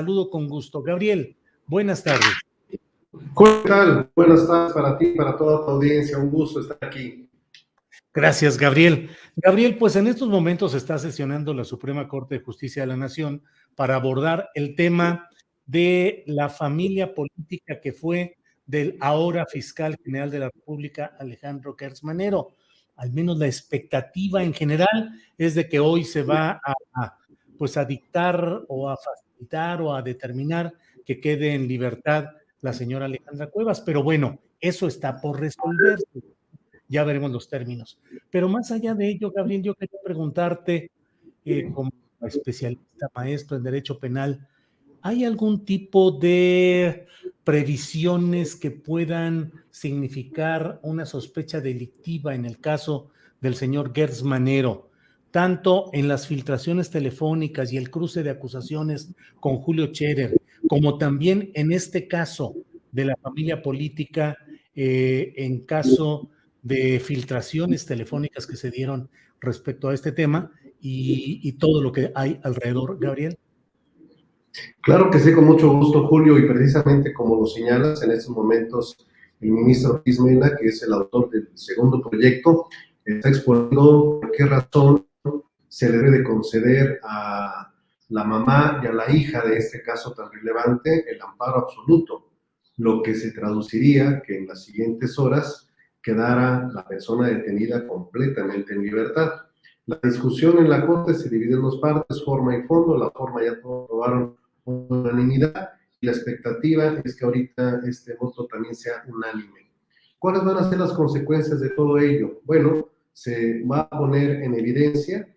Saludo con gusto. Gabriel, buenas tardes. ¿Qué tal? Buenas tardes para ti, para toda tu audiencia. Un gusto estar aquí. Gracias, Gabriel. Gabriel, pues en estos momentos está sesionando la Suprema Corte de Justicia de la Nación para abordar el tema de la familia política que fue del ahora fiscal general de la República, Alejandro Gertz Manero. Al menos la expectativa en general es de que hoy se va pues a dictar o a facilitar o a determinar que quede en libertad la señora Alejandra Cuevas. Pero bueno, eso está por resolverse. Ya veremos los términos. Pero más allá de ello, Gabriel, yo quería preguntarte, como especialista, maestro en Derecho Penal, ¿hay algún tipo de previsiones que puedan significar una sospecha delictiva en el caso del señor Gertz Manero, tanto en las filtraciones telefónicas y el cruce de acusaciones con Julio Scherer, como también en este caso de la familia política, en caso de filtraciones telefónicas que se dieron respecto a este tema y todo lo que hay alrededor, Gabriel? Claro que sí, con mucho gusto, Julio, y precisamente como lo señalas, en estos momentos el ministro Ortiz Mena, que es el autor del segundo proyecto, está exponiendo por qué razón se le debe de conceder a la mamá y a la hija de este caso tan relevante el amparo absoluto, lo que se traduciría que en las siguientes horas quedara la persona detenida completamente en libertad. La discusión en la Corte se divide en dos partes, forma y fondo. La forma ya todos aprobaron unanimidad y la expectativa es que ahorita este voto también sea unánime. ¿Cuáles van a ser las consecuencias de todo ello? Bueno, se va a poner en evidencia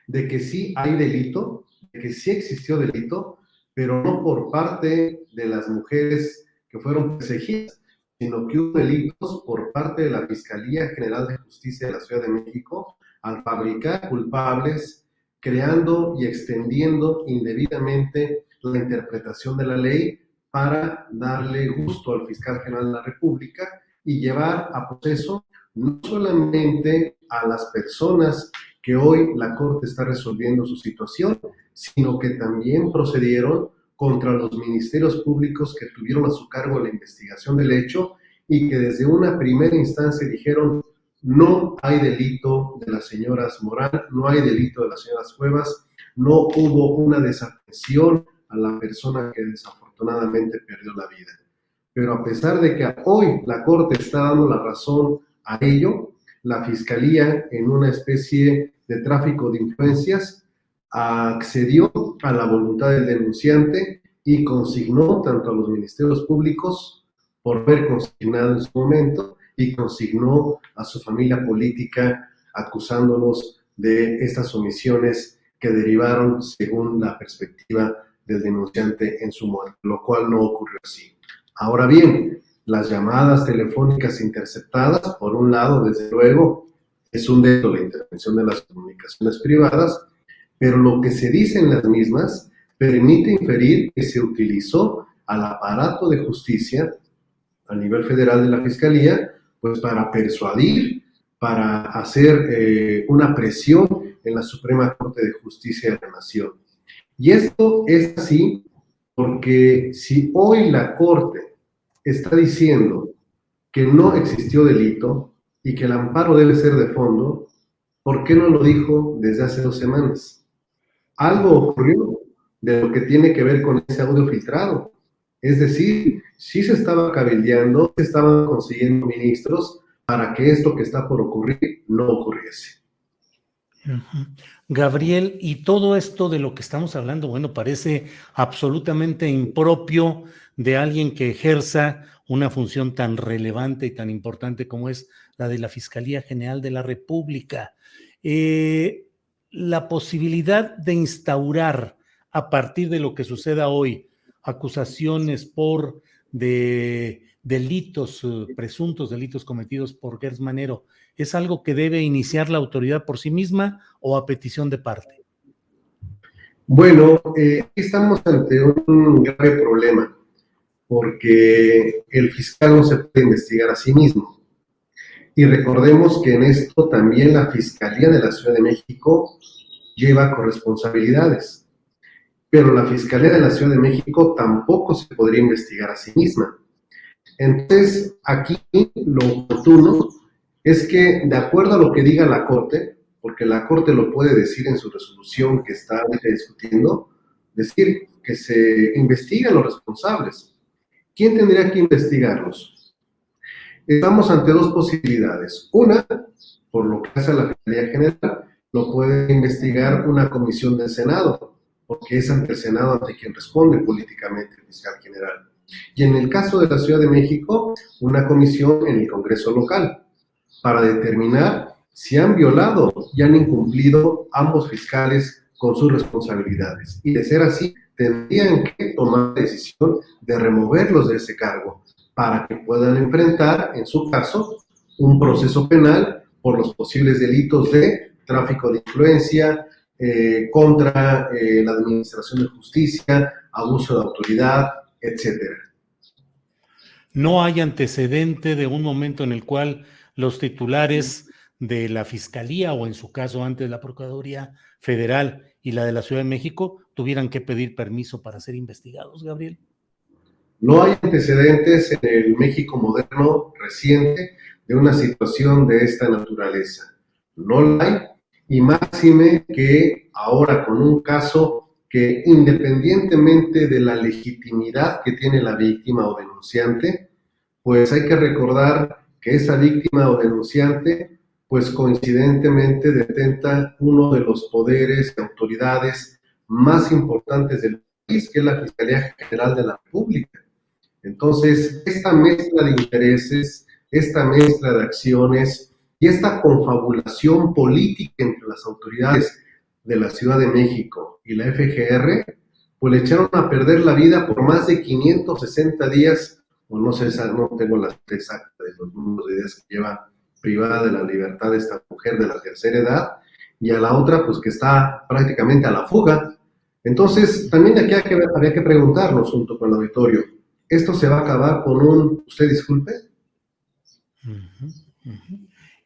de que sí hay delito, de que sí existió delito, pero no por parte de las mujeres que fueron perseguidas, sino que hubo delitos por parte de la Fiscalía General de Justicia de la Ciudad de México al fabricar culpables, creando y extendiendo indebidamente la interpretación de la ley para darle gusto al fiscal general de la República y llevar a proceso no solamente a las personas que hoy la Corte está resolviendo su situación, sino que también procedieron contra los ministerios públicos que tuvieron a su cargo la investigación del hecho y que desde una primera instancia dijeron no hay delito de las señoras Morán, no hay delito de las señoras Cuevas, no hubo una desatención a la persona que desafortunadamente perdió la vida. Pero a pesar de que hoy la Corte está dando la razón a ello, la Fiscalía, en una especie de tráfico de influencias, accedió a la voluntad del denunciante y consignó tanto a los ministerios públicos, por haber consignado en su momento, y consignó a su familia política acusándolos de estas omisiones que derivaron según la perspectiva del denunciante en su muerte, lo cual no ocurrió así. Ahora bien, las llamadas telefónicas interceptadas, por un lado, desde luego, es un delito la intervención de las comunicaciones privadas, pero lo que se dice en las mismas permite inferir que se utilizó al aparato de justicia a nivel federal de la Fiscalía, pues para persuadir, para hacer una presión en la Suprema Corte de Justicia de la Nación. Y esto es así porque si hoy la Corte está diciendo que no existió delito y que el amparo debe ser de fondo, ¿por qué no lo dijo desde hace 2 semanas? Algo ocurrió de lo que tiene que ver con ese audio filtrado. Es decir, sí se estaba cabildeando, se estaban consiguiendo ministros para que esto que está por ocurrir no ocurriese. Gabriel, y todo esto de lo que estamos hablando, bueno, parece absolutamente impropio de alguien que ejerza una función tan relevante y tan importante como es la de la Fiscalía General de la República. La posibilidad de instaurar a partir de lo que suceda hoy acusaciones por delitos, presuntos delitos cometidos por Gertz Manero, ¿es algo que debe iniciar la autoridad por sí misma o a petición de parte? Bueno, estamos ante un grave problema, porque el fiscal no se puede investigar a sí mismo. Y recordemos que en esto también la Fiscalía de la Ciudad de México lleva corresponsabilidades. pero la Fiscalía de la Ciudad de México tampoco se podría investigar a sí misma. Entonces, aquí lo oportuno es que, de acuerdo a lo que diga la Corte, porque la Corte lo puede decir en su resolución que está discutiendo, decir que se investiguen los responsables. ¿Quién tendría que investigarlos? Estamos ante dos posibilidades. Una, por lo que hace la Fiscalía General, lo puede investigar una comisión del Senado, porque es ante el Senado ante quien responde políticamente el fiscal general. Y en el caso de la Ciudad de México, una comisión en el Congreso local, para determinar si han violado y han incumplido ambos fiscales con sus responsabilidades. Y de ser así, tendrían que tomar la decisión de removerlos de ese cargo para que puedan enfrentar, en su caso, un proceso penal por los posibles delitos de tráfico de influencia, contra la administración de justicia, abuso de autoridad, etcétera. No hay antecedente de un momento en el cual los titulares de la Fiscalía o en su caso antes la Procuraduría Federal y la de la Ciudad de México tuvieran que pedir permiso para ser investigados, Gabriel. No hay antecedentes en el México moderno reciente de una situación de esta naturaleza. No la hay, y máxime que ahora con un caso que, independientemente de la legitimidad que tiene la víctima o denunciante, pues hay que recordar que esa víctima o denunciante, pues coincidentemente detenta uno de los poderes y autoridades más importantes del país, que es la Fiscalía General de la República. Entonces, esta mezcla de intereses, esta mezcla de acciones y esta confabulación política entre las autoridades de la Ciudad de México y la FGR, pues le echaron a perder la vida por más de 560 días, o no sé, no tengo la exacta de los números de días que lleva privada de la libertad de esta mujer de la tercera edad, y a la otra, pues que está prácticamente a la fuga. Entonces, también aquí había que preguntarnos junto con el auditorio, ¿esto se va a acabar con un, usted disculpe?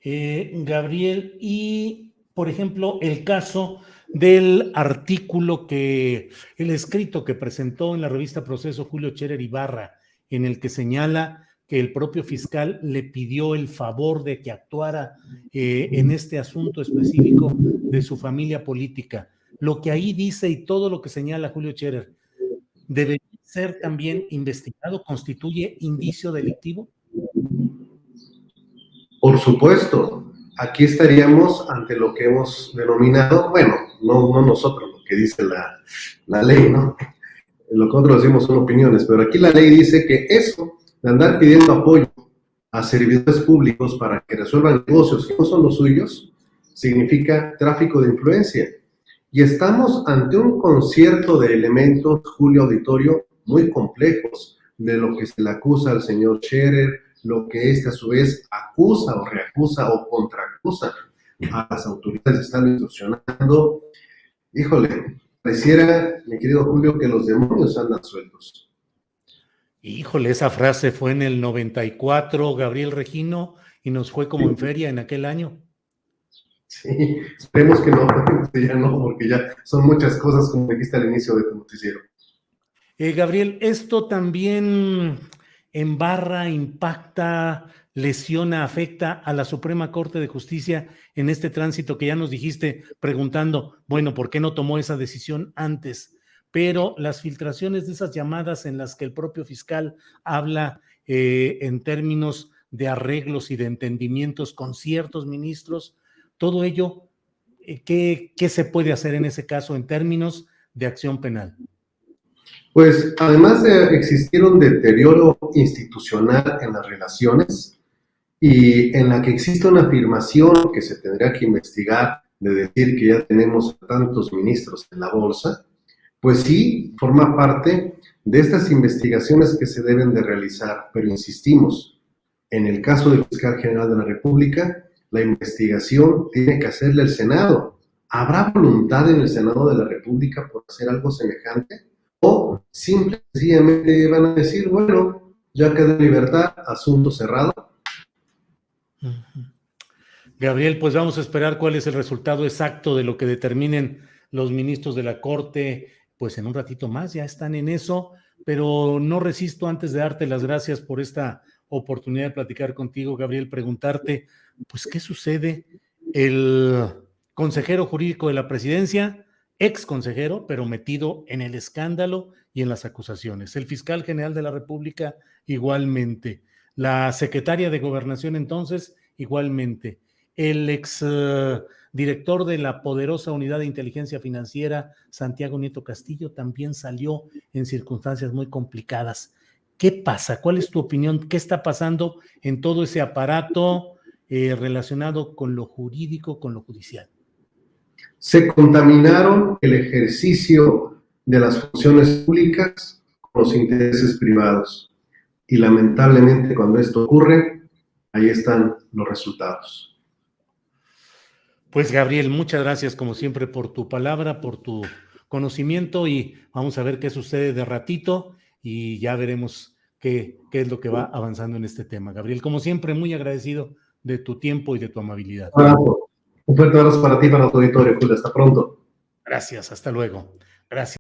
Gabriel, y por ejemplo, el caso del artículo el escrito que presentó en la revista Proceso Julio Scherer Ibarra, en el que señala que el propio fiscal le pidió el favor de que actuara en este asunto específico de su familia política. Lo que ahí dice y todo lo que señala Julio Scherer, ¿debería ser también investigado? ¿Constituye indicio delictivo? Por supuesto, aquí estaríamos ante lo que hemos denominado, bueno, no nosotros, lo que dice la ley, ¿no? Lo que nosotros decimos son opiniones, pero aquí la ley dice que eso de andar pidiendo apoyo a servidores públicos para que resuelvan negocios que no son los suyos, significa tráfico de influencia. Y estamos ante un concierto de elementos, Julio Auditorio, muy complejos, de lo que se le acusa al señor Scherer, lo que a su vez acusa o reacusa o contraacusa a las autoridades que están instruccionando. Híjole, pareciera, mi querido Julio, que los demonios andan sueltos. Híjole, esa frase fue en el 94, Gabriel Regino, y nos fue como en feria en aquel año. Sí, esperemos que no, ya no, porque ya son muchas cosas como dijiste al inicio de tu noticiero. Gabriel, esto también embarra, impacta, lesiona, afecta a la Suprema Corte de Justicia en este tránsito que ya nos dijiste preguntando, bueno, ¿por qué no tomó esa decisión antes? Pero las filtraciones de esas llamadas en las que el propio fiscal habla en términos de arreglos y de entendimientos con ciertos ministros, todo ello, ¿qué se puede hacer en ese caso en términos de acción penal? Pues además de existir un deterioro institucional en las relaciones y en la que existe una afirmación que se tendría que investigar de decir que ya tenemos tantos ministros en la bolsa, pues sí, forma parte de estas investigaciones que se deben de realizar, pero insistimos, en el caso del fiscal general de la República, la investigación tiene que hacerle el Senado. ¿Habrá voluntad en el Senado de la República por hacer algo semejante? ¿O simple y sencillamente van a decir, bueno, ya queda en libertad, asunto cerrado? Gabriel, pues vamos a esperar cuál es el resultado exacto de lo que determinen los ministros de la Corte pues en un ratito más ya están en eso, pero no resisto antes de darte las gracias por esta oportunidad de platicar contigo, Gabriel, preguntarte, pues, ¿qué sucede? El consejero jurídico de la presidencia, ex consejero, pero metido en el escándalo y en las acusaciones. El fiscal general de la República, igualmente. La secretaria de Gobernación entonces, igualmente. El ex director de la poderosa unidad de inteligencia financiera, Santiago Nieto Castillo, también salió en circunstancias muy complicadas. ¿Qué pasa? ¿Cuál es tu opinión? ¿Qué está pasando en todo ese aparato relacionado con lo jurídico, con lo judicial? Se contaminaron el ejercicio de las funciones públicas con los intereses privados. Y lamentablemente cuando esto ocurre, ahí están los resultados. Pues Gabriel, muchas gracias como siempre por tu palabra, por tu conocimiento y vamos a ver qué sucede de ratito y ya veremos qué es lo que va avanzando en este tema. Gabriel, como siempre, muy agradecido de tu tiempo y de tu amabilidad. Un fuerte abrazo para ti y para tu auditorio, Julio. Hasta pronto. Gracias, hasta luego. Gracias.